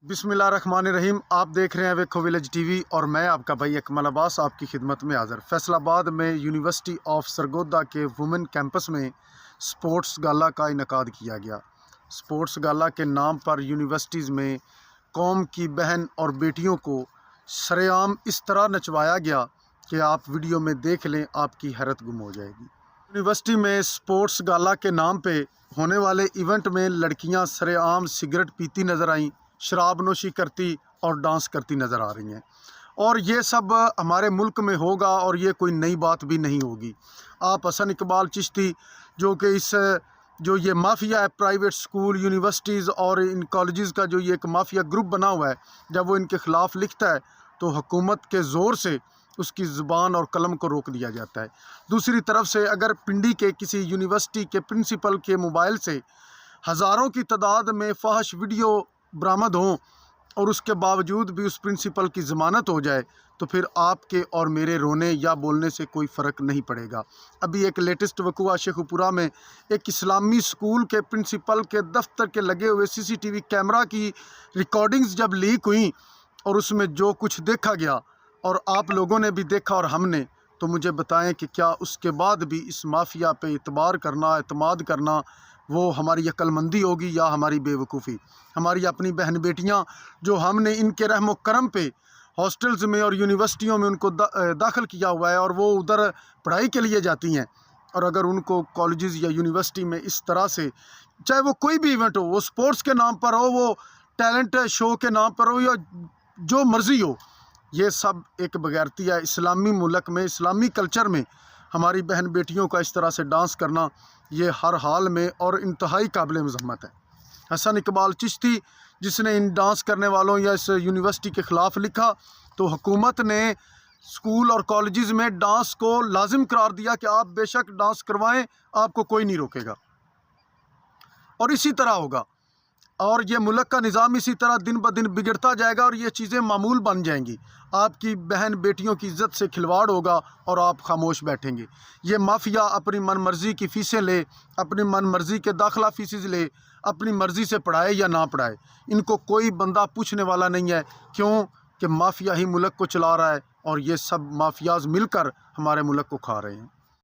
बिस्मिल्लाहिर्रहमानिर्रहीम। आप देख रहे हैं वेखो विलेज टीवी और मैं आपका भाई अकमल अब्बास आपकी खिदमत में हाज़िर। फैसलाबाद में यूनिवर्सिटी ऑफ सरगोदा के वुमेन कैंपस में स्पोर्ट्स गाला का इनकाद किया गया। स्पोर्ट्स गाला के नाम पर यूनिवर्सिटीज़ में कौम की बहन और बेटियों को सरेआम इस तरह नचवाया गया कि आप वीडियो में देख लें, आपकी हैरत गुम हो जाएगी। यूनिवर्सिटी में स्पोर्ट्स गाला के नाम पे होने वाले इवेंट में लड़कियां सरेआम सिगरेट पीती नज़र आईं, शराब नोशी करती और डांस करती नज़र आ रही हैं। और ये सब हमारे मुल्क में होगा और ये कोई नई बात भी नहीं होगी। आप हसन इकबाल चिश्ती जो ये माफिया है, प्राइवेट स्कूल यूनिवर्सिटीज़ और इन कॉलेजेस का जो ये एक माफिया ग्रुप बना हुआ है, जब वो इनके ख़िलाफ़ लिखता है तो हुकूमत के ज़ोर से उसकी ज़ुबान और कलम को रोक दिया जाता है। दूसरी तरफ से अगर पिंडी के किसी यूनिवर्सिटी के प्रिंसिपल के मोबाइल से हज़ारों की तादाद में फ़ाहिश वीडियो बरामद हों और उसके बावजूद भी उस प्रिंसिपल की ज़मानत हो जाए, तो फिर आपके और मेरे रोने या बोलने से कोई फ़र्क नहीं पड़ेगा। अभी एक लेटेस्ट वक़ुआ शेखुपुरा में एक इस्लामी स्कूल के प्रिंसिपल के दफ्तर के लगे हुए CCTV कैमरा की रिकॉर्डिंग्स जब लीक हुई और उसमें जो कुछ देखा गया और आप लोगों ने भी देखा और हमने, तो मुझे बताएं कि क्या उसके बाद भी इस माफिया पे एतमाद करना वो हमारी अक्लमंदी होगी या हमारी बेवकूफ़ी। हमारी अपनी बहन बेटियां जो हमने इनके रहम करम पे हॉस्टल्स में और यूनिवर्सिटियों में उनको दाखिल किया हुआ है और वो उधर पढ़ाई के लिए जाती हैं, और अगर उनको कॉलेजेस या यूनिवर्सिटी में इस तरह से, चाहे वो कोई भी इवेंट हो, वो स्पोर्ट्स के नाम पर हो, वो टैलेंट शो के नाम पर हो, या जो मर्ज़ी हो, ये सब एक बगैरती है। इस्लामी मुल्क में, इस्लामी कल्चर में हमारी बहन बेटियों का इस तरह से डांस करना ये हर हाल में और इंतहाई काबिल मज़म्मत है। हसन इकबाल चिश्ती जिसने इन डांस करने वालों या इस यूनिवर्सिटी के ख़िलाफ़ लिखा, तो हुकूमत ने स्कूल और कॉलेजेस में डांस को लाजिम करार दिया कि आप बेशक डांस करवाएं, आपको कोई नहीं रोकेगा। और इसी तरह होगा और ये मुल्क का निज़ाम इसी तरह दिन ब दिन बिगड़ता जाएगा और ये चीज़ें मामूल बन जाएंगी। आपकी बहन बेटियों की इज़्ज़त से खिलवाड़ होगा और आप खामोश बैठेंगे। ये माफिया अपनी मन मर्ज़ी की फ़ीसें ले, अपनी मन मर्ज़ी के दाखिला फ़ीसें ले, अपनी मर्ज़ी से पढ़ाए या ना पढ़ाए, इनको कोई बंदा पूछने वाला नहीं है। क्यों कि माफिया ही मुल्क को चला रहा है और ये सब माफियाज़ मिलकर हमारे मुल्क को खा रहे हैं।